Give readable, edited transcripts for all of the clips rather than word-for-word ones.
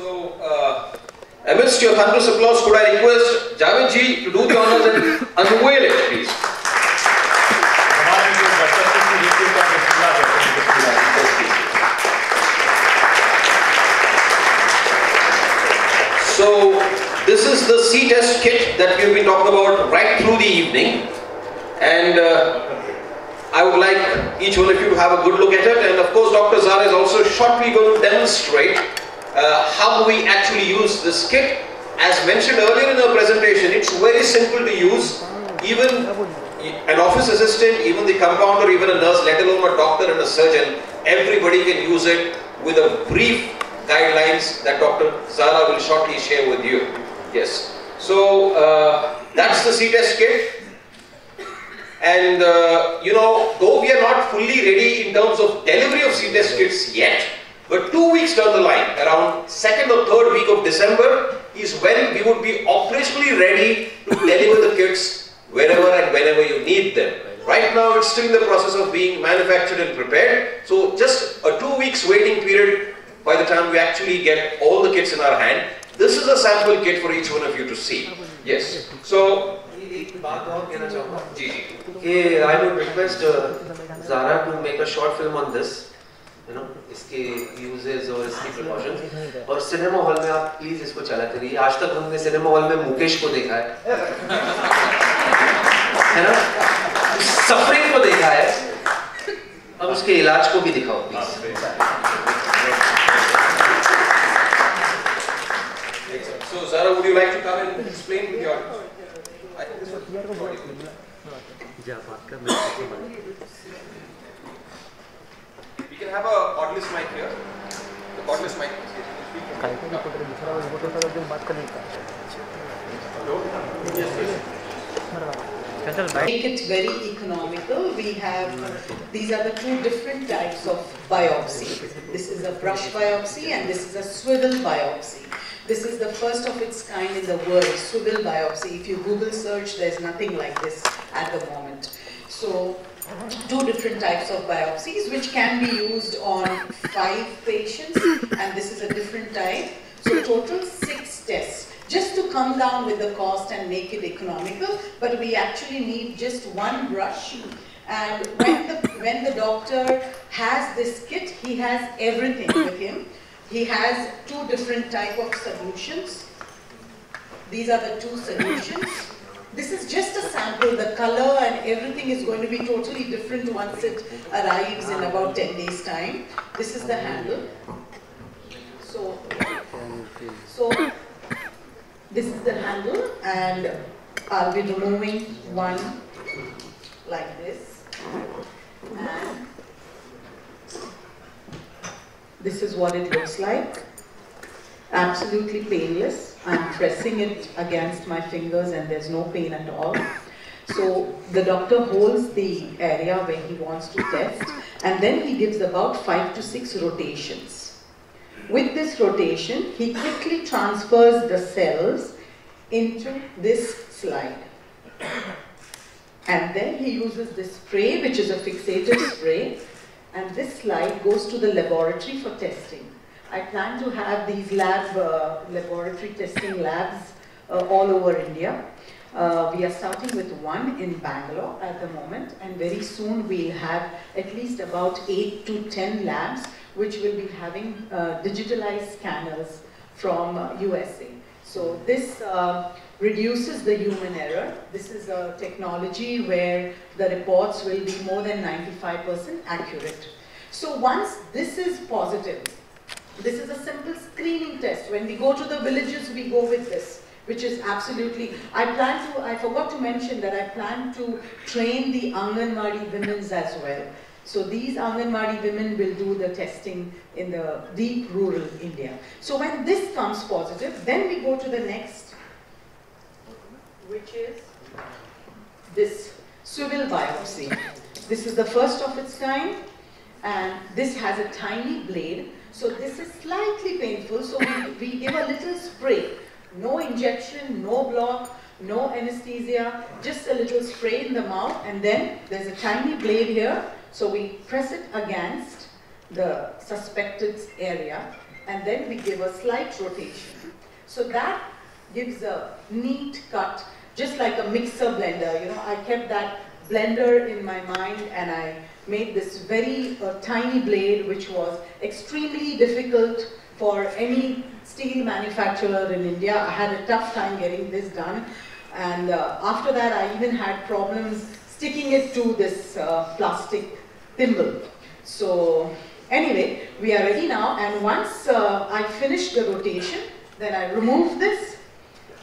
So, amidst your thunderous applause, could I request Javed ji to do the honors and unveil it, please? So, this is the C-test kit that we've been talking about right through the evening, and I would like each one of you to have a good look at it. And of course, Dr. Zahra is also shortly going to demonstrate how we actually use this kit. As mentioned earlier in her presentation, it's very simple to use. Even an office assistant, even the compounder, even a nurse, let alone a doctor and a surgeon, everybody can use it with a brief guidelines that Dr. Zahra will shortly share with you. Yes. So that's the C-test kit. And you know, though we are not fully ready in terms of delivery of C-test kits yet, but 2 weeks down the line, around 2nd or 3rd week of December, is when we would be operationally ready to deliver the kits wherever and whenever you need them. Right now, it's still in the process of being manufactured and prepared. So just a 2 weeks waiting period by the time we actually get all the kits in our hand. This is a sample kit for each one of you to see. Yes. So, I would request Zahra to make a short film on this. You know, इसके uses और इसकी precautions. और cinema hall में आप please इसको चलाते रहिए. आज तक हमने सिनेमा हॉल में मुकेश को देखा है ना? सफरिंग को देखा है. अब उसके इलाज को भी दिखाओ please. So Zahra, would you like to come and explain your? We can have a cordless mic here. The cordless mic. Make it very economical. We have, these are the two different types of biopsy. This is a brush biopsy and this is a swivel biopsy. This is the first of its kind in the world, swivel biopsy. If you Google search, there's nothing like this at the moment. So, two different types of biopsies which can be used on 5 patients, and this is a different type. So total 6 tests, just to come down with the cost and make it economical, but we actually need just one brush. And when the doctor has this kit, he has everything with him. He has 2 different type of solutions. These are the 2 solutions. This is just a sample. The color and everything is going to be totally different once it arrives in about 10 days time. This is the handle. So this is the handle, and I'll be removing one like this. And this is what it looks like. Absolutely painless. I'm pressing it against my fingers and there's no pain at all. So the doctor holds the area where he wants to test, and then he gives about 5 to 6 rotations. With this rotation, he quickly transfers the cells into this slide. And then he uses this spray, which is a fixated spray, and this slide goes to the laboratory for testing. I plan to have these laboratory testing labs all over India. We are starting with one in Bangalore at the moment, and very soon we'll have at least about 8 to 10 labs which will be having digitalized scanners from USA. So this reduces the human error. This is a technology where the reports will be more than 95% accurate. So once this is positive, this is a simple screening test. When we go to the villages, we go with this, which is absolutely, I forgot to mention that I plan to train the Anganwadi women as well. So these Anganwadi women will do the testing in the deep rural India. So when this comes positive, then we go to the next, which is this swivel biopsy. This is the first of its kind, and this has a tiny blade. So this is slightly painful, so we give a little spray. No injection, no block, no anesthesia, just a little spray in the mouth, and then there's a tiny blade here. So we press it against the suspected area, and then we give a slight rotation. So that gives a neat cut, just like a mixer blender. You know, I kept that blender in my mind, and I made this very tiny blade, which was extremely difficult for any steel manufacturer in India. I had a tough time getting this done, and after that I even had problems sticking it to this plastic thimble. So anyway, we are ready now, and once I finish the rotation, then I remove this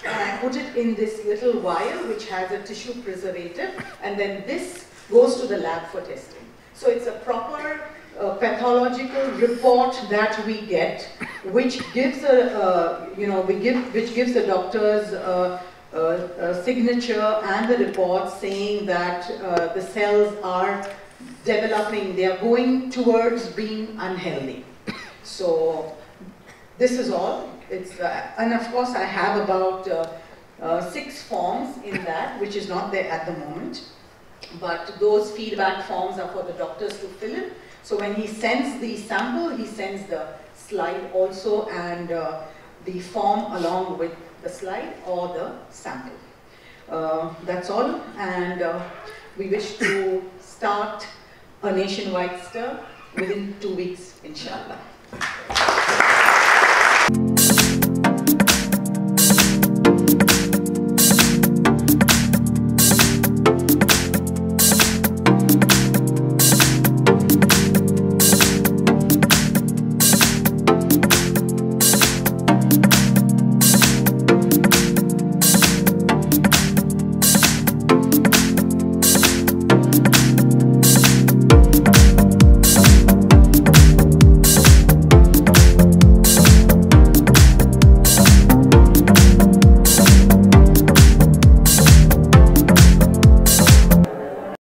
and I put it in this little vial which has a tissue preservative, and then this goes to the lab for testing. So it's a proper pathological report that we get, which gives a which gives the doctors a signature and the report saying that the cells are developing, they are going towards being unhealthy. So this is all. It's and of course I have about 6 forms in that, which is not there at the moment. But those feedback forms are for the doctors to fill in. So when he sends the sample, he sends the slide also, and the form along with the slide or the sample. That's all, and we wish to start a nationwide stir within 2 weeks, inshallah.